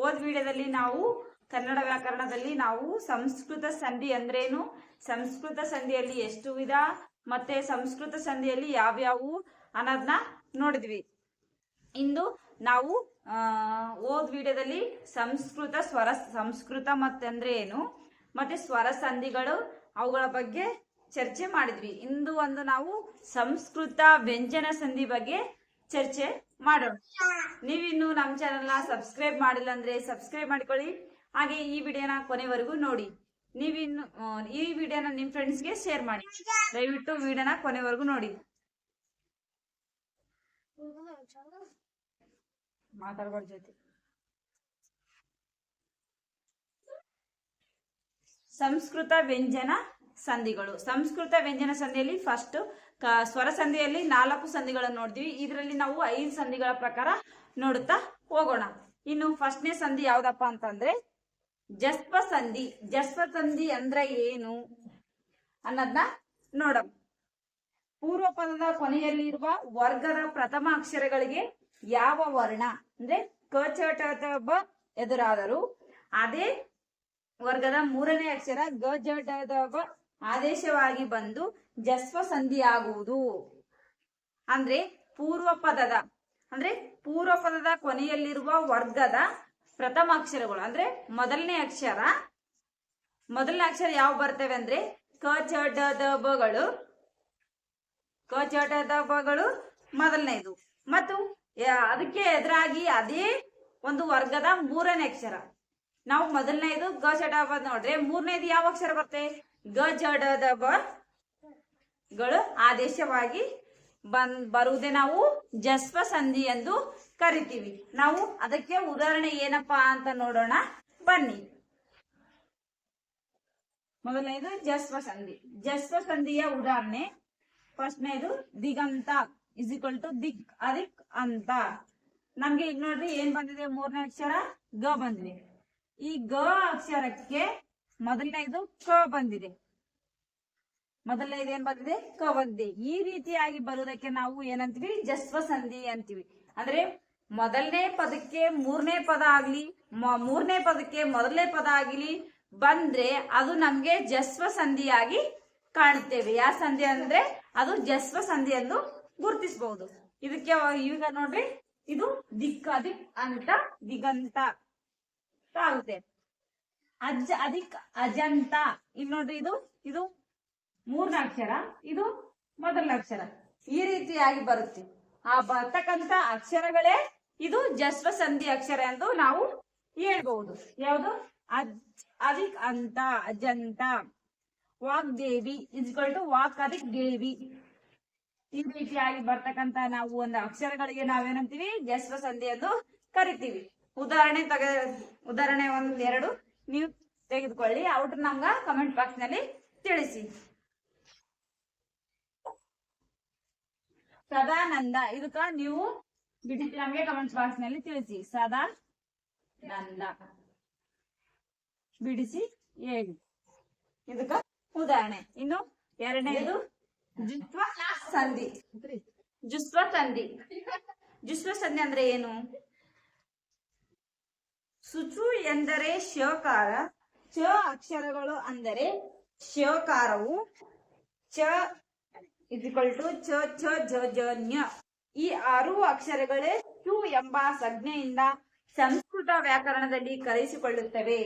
ಹೋದ ವಿಡಿಯೋದಲ್ಲಿ ನಾವು ಕನ್ನಡ ವ್ಯಾಕರಣದಲ್ಲಿ ನಾವು ಸಂಸ್ಕೃತ ಸಂಧಿ ಅಂದ್ರೇನು, ಸಂಸ್ಕೃತ ಸಂಧಿಯಲ್ಲಿ ಎಷ್ಟು ವಿಧ, ಮತ್ತೆ ಸಂಸ್ಕೃತ ಸಂಧಿಯಲ್ಲಿ ಯಾವ್ಯಾವು ಅನ್ನೋದನ್ನ ನೋಡಿದ್ವಿ. ಇಂದು ನಾವು ಹೋದ ವಿಡಿಯೋದಲ್ಲಿ ಸಂಸ್ಕೃತ ಮತ್ತಂದ್ರೆ ಏನು, ಮತ್ತೆ ಸ್ವರ ಸಂಧಿಗಳು ಅವುಗಳ ಬಗ್ಗೆ ಚರ್ಚೆ ಮಾಡಿದ್ವಿ. ಇಂದು ಒಂದು ನಾವು ಸಂಸ್ಕೃತ ವ್ಯಂಜನ ಸಂಧಿ ಬಗ್ಗೆ ಚರ್ಚೆ ಮಾಡೋಣ. ನೀವಿನ್ನು ನಮ್ಮ ಚಾನೆಲ್ನ ಸಬ್ಸ್ಕ್ರೈಬ್ ಮಾಡಿಲ್ಲ ಅಂದ್ರೆ ಸಬ್ಸ್ಕ್ರೈಬ್ ಮಾಡ್ಕೊಳ್ಳಿ. ಹಾಗೆ ಈ ವಿಡಿಯೋನ ಕೊನೆವರೆಗೂ ನೋಡಿ. ನೀವಿನ್ನು ಈ ವಿಡಿಯೋನ ನಿಮ್ ಫ್ರೆಂಡ್ಸ್ಗೆ ಶೇರ್ ಮಾಡಿ. ದಯವಿಟ್ಟು ವಿಡಿಯೋನ ಕೊನೆವರೆಗೂ ನೋಡಿ. ಮಾತಾಡ್ಬಾರ್ದು ಜೊತೆ. ಸಂಸ್ಕೃತ ವ್ಯಂಜನ ಸಂಧಿಗಳು. ಸಂಸ್ಕೃತ ವ್ಯಂಜನ ಸಂಧಿಯಲ್ಲಿ ಫಸ್ಟ್ ಸ್ವರ ಸಂಧಿಯಲ್ಲಿ 4 ಸಂಧಿಗಳನ್ನು ನೋಡಿದ್ವಿ. ಇದರಲ್ಲಿ ನಾವು 5 ಸಂಧಿಗಳ ಪ್ರಕಾರ ನೋಡುತ್ತಾ ಹೋಗೋಣ. ಇನ್ನು ಫಸ್ಟ್ನೇ ಸಂಧಿ ಯಾವ್ದಪ್ಪ ಅಂತಂದ್ರೆ ಜಸ್ಪ ಸಂಧಿ. ಜಸ್ಪ ಸಂಧಿ ಅಂದ್ರೆ ಏನು ಅನ್ನೋದನ್ನ ನೋಡೋಣ. ಪೂರ್ವ ಪದದ ಕೊನೆಯಲ್ಲಿರುವ ವರ್ಗದ ಪ್ರಥಮ ಅಕ್ಷರಗಳಿಗೆ ಯಾವ ವರ್ಣ ಅಂದ್ರೆ ಕ ಚ ಟ ತ ಬ ಎದುರಾದರೂ ಅದೇ ವರ್ಗದ 3ನೇ ಅಕ್ಷರ ಗ ಜ ಟ ತ ಬ ಆದೇಶವಾಗಿ ಬಂದು ಜಸ್ವ ಸಂಧಿ ಆಗುವುದು. ಅಂದ್ರೆ ಪೂರ್ವ ಪದದ ಕೊನೆಯಲ್ಲಿರುವ ವರ್ಗದ ಪ್ರಥಮ ಅಕ್ಷರಗಳು ಅಂದ್ರೆ ಮೊದಲನೇ ಅಕ್ಷರ ಯಾವ ಬರ್ತವೆ ಅಂದ್ರೆ ಕ ಚ ಡ ದ ಬಗಳು. ಕ ಚ ಟ ದ ಬಗಳು ಮೊದಲನೇದು. ಮತ್ತು ಅದಕ್ಕೆ ಎದುರಾಗಿ ಅದೇ ಒಂದು ವರ್ಗದ 3ನೇ ಅಕ್ಷರ. ನಾವು ಮೊದಲನೇದು ಗ ಚ ಡ ಬ ನೋಡ್ರೆ 3ನೇದು ಯಾವ ಅಕ್ಷರ ಬರುತ್ತೆ ಗ ಜ ಡ ದ ಬ ಗಳು ಆದೇಶವಾಗಿ ಬರುವುದೇ ನಾವು ಜಸ್ವ ಸಂಧಿ ಎಂದು ಕರಿತೀವಿ. ನಾವು ಅದಕ್ಕೆ ಉದಾಹರಣೆ ಏನಪ್ಪಾ ಅಂತ ನೋಡೋಣ ಬನ್ನಿ. ಮೊದಲನೇದು ಜಸ್ವ ಸಂಧಿ. ಜಸ್ವ ಸಂಧಿಯ ಉದಾಹರಣೆ ಫಸ್ಟ್ನೇದು ದಿಗಂತ ಇಸ್ ಈಕ್ವಲ್ ಟು ದಿಕ್ ಅದಿಕ್ ಅಂತ. ನಮ್ಗೆ ಈಗ ನೋಡ್ರಿ ಏನ್ ಬಂದಿದೆ, 3ನೇ ಅಕ್ಷರ ಗ ಬಂದಿದೆ. ಈ ಗ ಅಕ್ಷರಕ್ಕೆ ಮೊದಲನೇದು ಕ ಬಂದಿದೆ. ಮೊದಲನೇದು ಏನ್ ಬಂದಿದೆ ಕ ಬಂದಿದೆ. ಈ ರೀತಿಯಾಗಿ ಬರುವುದಕ್ಕೆ ನಾವು ಏನಂತೀವಿ ಜಸ್ವ ಸಂಧಿ ಅಂತೀವಿ. ಅಂದ್ರೆ ಮೊದಲನೇ ಪದಕ್ಕೆ 3ನೇ ಪದ ಆಗ್ಲಿ, 3ನೇ ಪದಕ್ಕೆ ಮೊದಲನೇ ಪದ ಆಗ್ಲಿ ಬಂದ್ರೆ ಅದು ನಮ್ಗೆ ಜಸ್ವ ಸಂಧಿಯಾಗಿ ಕಾಣುತ್ತೇವೆ. ಯಾವ ಸಂಧಿ ಅಂದ್ರೆ ಅದು ಜಸ್ವ ಸಂಧಿ ಎಂದು ಗುರುತಿಸಬಹುದು. ಇದಕ್ಕೆ ಈಗ ನೋಡ್ರಿ ಇದು ದಿಕ್ ಅದಿಕ್ ಅಂತ ದಿಗಂತ ಆಗುತ್ತೆ. ಅದಿಕ್ ಅಜಂತ. ಇಲ್ಲಿ ನೋಡ್ರಿ ಇದು 3ನೇ ಅಕ್ಷರ, ಇದು ಮೊದಲನೇ ಅಕ್ಷರ. ಈ ರೀತಿಯಾಗಿ ಬರುತ್ತೆ. ಆ ಬರ್ತಕ್ಕಂತ ಅಕ್ಷರಗಳೇ ಇದು ಜಸ್ವ ಸಂಧಿ ಅಕ್ಷರ ಎಂದು ನಾವು ಹೇಳ್ಬಹುದು. ಯಾವುದು ಅದಿಕ್ ಅಂತ ಅಜಂತ. ವಾಗ್ದೇವಿ ಇಸ್ಕೊಲ್ ಟು ವಾಕ್ ಅದಿಕ್ ದೇವಿ. ಈ ರೀತಿಯಾಗಿ ಬರ್ತಕ್ಕಂತ ನಾವು ಒಂದು ಅಕ್ಷರಗಳಿಗೆ ನಾವೇನಂತೀವಿ ಜಸ್ವ ಸಂಧಿ ಎಂದು ಕರಿತೀವಿ. ಉದಾಹರಣೆ 1-2 ನೀವು ತೆಗೆದುಕೊಳ್ಳಿ. ಔಟ್ ನಮ್ಗ ಕಮೆಂಟ್ ಬಾಕ್ಸ್ ನಲ್ಲಿ ತಿಳಿಸಿ. ಸದಾನಂದ. ಇದಕ್ಕ ನೀವು ಬಿಡಿಸಿ ನಮ್ಗೆ ಕಮೆಂಟ್ ಬಾಕ್ಸ್ ನಲ್ಲಿ ತಿಳಿಸಿ. ಸದಾನಂದ ಬಿಡಿಸಿ ಹೇಳಿ. ಇದಕ್ಕ ಉದಾಹರಣೆ. ಇನ್ನು 2ನೇದು ಜುಸ್ವ ಸಂಧಿ. ಜುಸ್ವ ಸಂಧಿ ಅಂದ್ರೆ ಏನು? ಸುಚು ಎಂದರೆ ಶಕಾರ. ಚ ಅಕ್ಷರಗಳು ಅಂದರೆ ಶಕಾರವು ಚ ಇಸ್ಈಕ್ವಲ್ ಟು ಚ ಛ ಝ ಝ ಞ. ಈ 6 ಅಕ್ಷರಗಳೇ ಶು ಎಂಬ ಸಂಜ್ಞೆಯಿಂದ ಸಂಸ್ಕೃತ ವ್ಯಾಕರಣದಲ್ಲಿ ಕರೆಸಿಕೊಳ್ಳುತ್ತವೆ.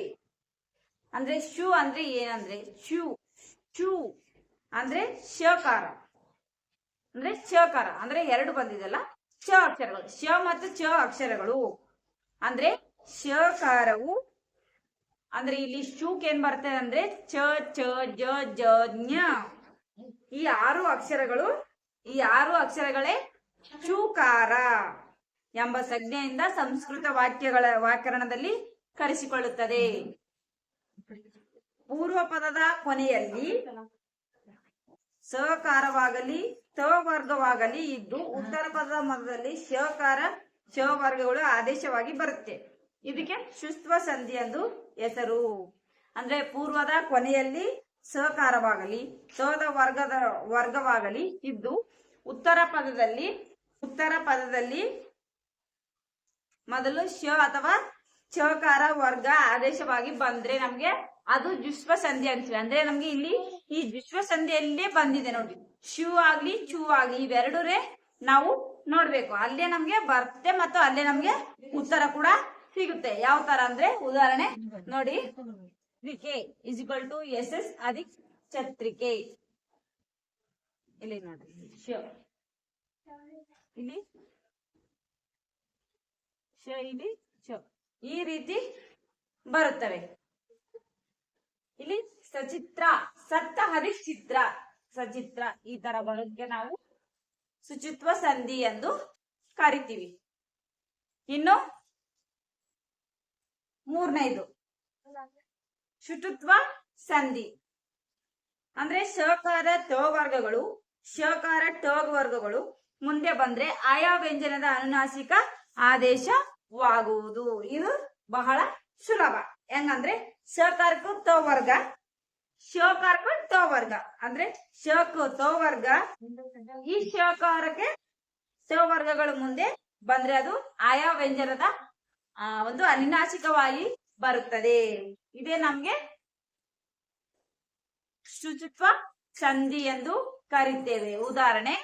ಅಂದ್ರೆ ಶು ಅಂದ್ರೆ ಏನಂದ್ರೆ ಶು ಅಂದ್ರೆ ಶಕಾರ. ಅಂದ್ರೆ ಶಕಾರ ಅಂದ್ರೆ 2 ಬಂದಿದೆಲ್ಲ ಚ ಅಕ್ಷರಗಳು. ಶ ಮತ್ತು ಚ ಅಕ್ಷರಗಳು ಅಂದ್ರೆ ಶಕಾರವು ಅಂದ್ರೆ ಇಲ್ಲಿ ಶೂಕ್ ಏನ್ ಬರ್ತದೆ ಅಂದ್ರೆ ಚ ಛ ಜ ಜ ಞ. ಈ 6 ಅಕ್ಷರಗಳೇ ಶೂಕಾರ ಎಂಬ ಸಂಜ್ಞೆಯಿಂದ ಸಂಸ್ಕೃತ ವ್ಯಾಕರಣದಲ್ಲಿ ಕರೆಸಿಕೊಳ್ಳುತ್ತದೆ. ಪೂರ್ವ ಪದದ ಕೊನೆಯಲ್ಲಿ ಸಕಾರವಾಗಲಿ ತ ವರ್ಗವಾಗಲಿ ಇದ್ದು ಉತ್ತರ ಪದದ ಮಧ್ಯದಲ್ಲಿ ಶಕಾರ ಶ ವರ್ಗಗಳು ಆದೇಶವಾಗಿ ಬರುತ್ತೆ. ಇದಕ್ಕೆ ಶುಸ್ವ ಸಂಧಿ ಎಂದು ಹೆಸರು. ಅಂದ್ರೆ ಪೂರ್ವದ ಕೊನೆಯಲ್ಲಿ ಸಕಾರವಾಗಲಿ ತದ ವರ್ಗವಾಗಲಿ ಇದ್ದು ಉತ್ತರ ಪದದಲ್ಲಿ ಮೊದಲು ಶ ಅಥವಾ ಚಕಾರ ವರ್ಗ ಆದೇಶವಾಗಿ ಬಂದ್ರೆ ನಮ್ಗೆ ಅದು ಜುಷ್ಪ ಸಂಧಿ ಅಂತೀವಿ. ಅಂದ್ರೆ ನಮ್ಗೆ ಇಲ್ಲಿ ಈ ಜುಷ್ಪ ಸಂಧಿಯಲ್ಲೇ ಬಂದಿದೆ ನೋಡಿ, ಶೂ ಆಗ್ಲಿ ಚೂ ಆಗ್ಲಿ ಇವೆರಡೂರೇ ನಾವು ನೋಡ್ಬೇಕು. ಅಲ್ಲೇ ನಮ್ಗೆ ಬರುತ್ತೆ ಮತ್ತು ಅಲ್ಲೇ ನಮ್ಗೆ ಉತ್ತರ ಕೂಡ ಸಿಗುತ್ತೆ. ಯಾವ ತರ ಅಂದ್ರೆ ಉದಾಹರಣೆ ನೋಡಿ, ತ್ರಿಕೆ ಇಸ್ ಈಕ್ವಲ್ ಟು ಎಸ್ ಎಸ್ ಅಧಿಕ್ ಛತ್ರಿಕೆ. ಇಲ್ಲಿ ನೋಡ್ರಿ ಇಲ್ಲಿ ಇಲ್ಲಿ ಈ ರೀತಿ ಬರುತ್ತವೆ. ಇಲ್ಲಿ ಸಚಿತ್ರ ಸತ್ತ ಹರಿಕ್ ಚಿತ್ರ ಸಚಿತ್ರ ಈ ತರ ಬರೋದಕ್ಕೆ ನಾವು ಶುಚಿತ್ವ ಸಂಧಿ ಎಂದು ಕರಿತೀವಿ. ಇನ್ನು ಮೂರನೇದು ಶುಚಿತ್ವ ಸಂಧಿ ಅಂದ್ರೆ ಶಕಾರ ತ ವರ್ಗಗಳು ಶಕಾರ ಟ ವರ್ಗಗಳು ಮುಂದೆ ಬಂದ್ರೆ ಆಯಾ ವ್ಯಂಜನದ ಅನುನಾಸಿಕ ಆದೇಶವಾಗುವುದು. ಇದು ಬಹಳ ಸುಲಭ. ಹೆಂಗಂದ್ರೆ ಶಕಾರಕ್ಕೂ ತ ವರ್ಗ ಶಕಾರಕ್ಕೂ ತ ವರ್ಗ ಅಂದ್ರೆ ಶಕು ತ ವರ್ಗ, ಈ ಶಕಾರಕ್ಕೆ ತ ವರ್ಗಗಳು ಮುಂದೆ ಬಂದ್ರೆ ಅದು ಆಯಾ ವ್ಯಂಜನದ ಒಂದು ಅನುನಾಸಿಕವಾಗಿ ಬರುತ್ತದೆ. ಇದೇ ನಮ್ಗೆ ಶುಚಿತ್ವ ಸಂಧಿ ಎಂದು ಕರೀತೇವೆ. ಉದಾಹರಣೆ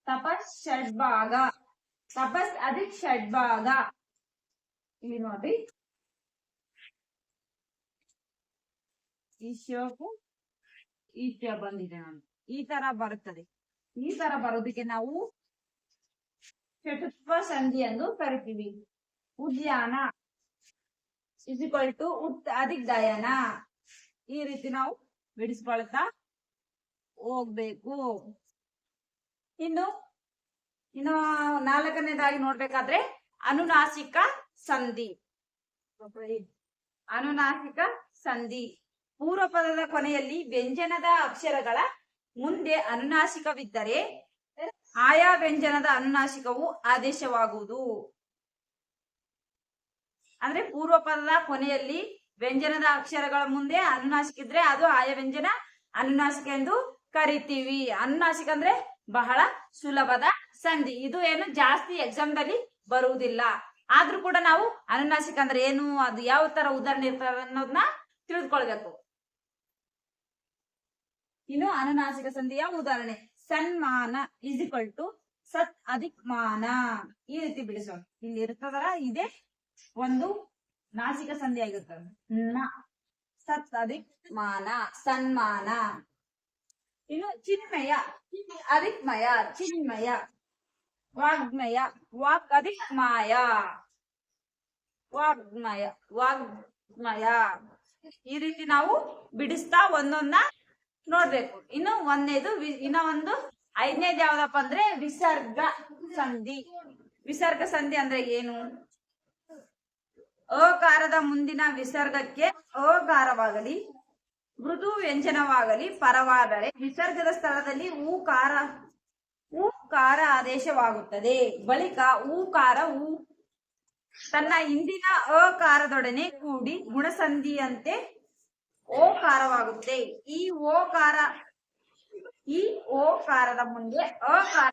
ತಪಸ್ ಷಡ್ಭಾಗ ತಪಸ್ ಅಧಿಕ್ ಷಡ್ಭಾಗ. ಇಲ್ಲಿ ನೋಡ್ರಿ ಈ ಶೋಕು ಈ ಶ ಬಂದಿದೆ ನೋಡಿ, ಈ ತರ ಬರುತ್ತದೆ. ಈ ತರ ಬರೋದಕ್ಕೆ ನಾವು ಶುಚಿತ್ವ ಸಂಧಿ ಎಂದು ಕರಿತೀವಿ. ಉದ್ಯಾನ ಇಸ್ ಈಕ್ವಲ್ ಟು ಅಧಿಕ್ ದಯನ. ಈ ರೀತಿ ನಾವು ಬಿಡಿಸ್ಕೊಳ್ತಾ ಹೋಗ್ಬೇಕು. ಇನ್ನು ನಾಲ್ಕನೇದಾಗಿ ನೋಡ್ಬೇಕಾದ್ರೆ ಅನುನಾಸಿಕ ಸಂಧಿ. ಅನುನಾಸಿಕ ಸಂಧಿ ಪೂರ್ವ ಪದದ ಕೊನೆಯಲ್ಲಿ ವ್ಯಂಜನದ ಅಕ್ಷರಗಳ ಮುಂದೆ ಅನುನಾಸಿಕವಿದ್ದರೆ ಆಯಾ ವ್ಯಂಜನದ ಅನುನಾಸಿಕವು ಆದೇಶವಾಗುವುದು. ಅಂದ್ರೆ ಪೂರ್ವ ಪದದ ಕೊನೆಯಲ್ಲಿ ವ್ಯಂಜನದ ಅಕ್ಷರಗಳ ಮುಂದೆ ಅನುನಾಸಿಕ ಇದ್ರೆ ಅದು ಆಯಾ ವ್ಯಂಜನ ಅನುನಾಸಿಕ ಎಂದು ಕರಿತೀವಿ. ಅನುನಾಸಿಕ ಅಂದ್ರೆ ಬಹಳ ಸುಲಭದ ಸಂಧಿ. ಇದು ಏನು ಜಾಸ್ತಿ ಎಕ್ಸಾಮ್ ದಲ್ಲಿ ಬರುವುದಿಲ್ಲ. ಆದ್ರೂ ಕೂಡ ನಾವು ಅನುನಾಸಿಕ ಅಂದ್ರೆ ಏನು, ಅದು ಯಾವ ತರ ಉದಾಹರಣೆ ಇರ್ತದೆ ಅನ್ನೋದನ್ನ ತಿಳಿದುಕೊಳ್ಬೇಕು. ಇನ್ನು ಅನುನಾಸಿಕ ಸಂಧಿಯ ಉದಾಹರಣೆ ಸನ್ಮಾನ ಇಸ್ ಈಕ್ವಲ್ ಟು ಸತ್ ಅಧಿಕ್ ಮಾನ. ಈ ರೀತಿ ಬಿಡಿಸೋಣ. ಇಲ್ಲಿ ಇರ್ತದಲ್ಲ ಇದೇ ಒಂದು ನಾಸಿಕ ಸಂಧಿ ಆಗಿರ್ತದೆ. ಸತ್ ಅಧಿಕ್ ಮಾನ ಸನ್ಮಾನ. ಇನ್ನು ಚಿನ್ಮಯ ಅಧಿಕ್ಮಯ ಚಿನ್ಮಯ. ವಾಗ್ಮಯ ವಾಕ್ ಅಧಿಕ್ ಮಾಯ ವಾಗ್ಮಯ ವಾಗ್ಮಯ. ಈ ರೀತಿ ನಾವು ಬಿಡಿಸ್ತಾ ಒಂದೊಂದ ನೋಡ್ಬೇಕು. ಇನ್ನು ಒಂದು ಐದನೇದು ಯಾವ್ದಪ್ಪ ಅಂದ್ರೆ ವಿಸರ್ಗ ಸಂಧಿ. ವಿಸರ್ಗ ಸಂಧಿ ಅಂದ್ರೆ ಏನು? ಅಕಾರದ ಮುಂದಿನ ವಿಸರ್ಗಕ್ಕೆ ಅಕಾರವಾಗಲಿ ಮೃದು ವ್ಯಂಜನವಾಗಲಿ ಪರವಾದರೆ ವಿಸರ್ಗದ ಸ್ಥಳದಲ್ಲಿ ಊಕಾರ ಆದೇಶವಾಗುತ್ತದೆ. ಬಳಿಕ ಊಕಾರ ತನ್ನ ಹಿಂದಿನ ಅಕಾರದೊಡನೆ ಕೂಡಿ ಗುಣಸಂಧಿಯಂತೆ ಓಕಾರವಾಗುತ್ತೆ. ಈ ಓಕಾರದ ಮುಂದೆ ಅಕಾರ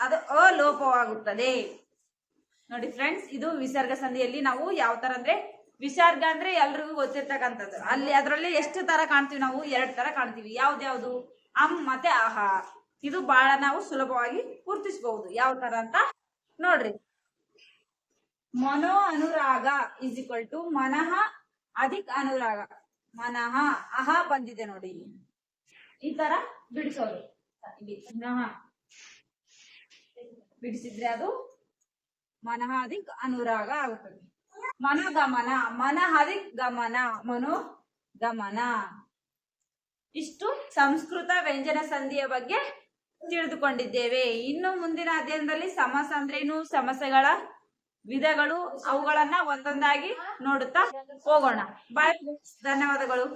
ಅದು ಅಲೋಪವಾಗುತ್ತದೆ. ನೋಡಿ ಫ್ರೆಂಡ್ಸ್, ಇದು ವಿಸರ್ಗ ಸಂಧಿಯಲ್ಲಿ ನಾವು ಯಾವ ತರ ಅಂದ್ರೆ ವಿಸರ್ಗ ಅಂದ್ರೆ ಎಲ್ರಿಗೂ ಗೊತ್ತಿರ್ತಕ್ಕಂಥದ್ದು. ಅದರಲ್ಲಿ ಎಷ್ಟು ತರ ಕಾಣ್ತೀವಿ ನಾವು? 2 ತರ ಕಾಣ್ತೀವಿ. ಯಾವ್ದು? ಅಂ ಮತ್ತೆ ಅಹ. ಇದು ಬಹಳ ನಾವು ಸುಲಭವಾಗಿ ಗುರ್ತಿಸಬಹುದು. ಯಾವ ತರ ಅಂತ ನೋಡ್ರಿ. ಮನೋ ಅನುರಾಗ ಇಸ್ ಈಕ್ವಲ್ ಟು ಮನಃ ಅಧಿಕ್ ಅನುರಾಗ. ಮನಃ ಅಹ ಬಂದಿದೆ ನೋಡಿ, ಈ ತರ ಬಿಡಿಸೋದು. ಬಿಡಿಸಿದ್ರೆ ಅದು ಮನಃ ಅಧಿಕ್ ಅನುರಾಗ ಆಗುತ್ತದೆ. ಮನೋಗಮನ ಮನಃ ಅಧಿಕ್ ಗಮನ ಮನೋಗಮನ. ಇಷ್ಟು ಸಂಸ್ಕೃತ ವ್ಯಂಜನ ಸಂಧಿಯ ಬಗ್ಗೆ ತಿಳಿದುಕೊಂಡಿದ್ದೇವೆ. ಇನ್ನು ಮುಂದಿನ ಅಧ್ಯಯನದಲ್ಲಿ ಸಮಾಸ ಅಂದ್ರೇನು, ಸಮಸ್ಯೆಗಳ ವಿಧಗಳು, ಅವುಗಳನ್ನ ಒಂದೊಂದಾಗಿ ನೋಡುತ್ತಾ ಹೋಗೋಣ. ಬಾಯ್, ಧನ್ಯವಾದಗಳು.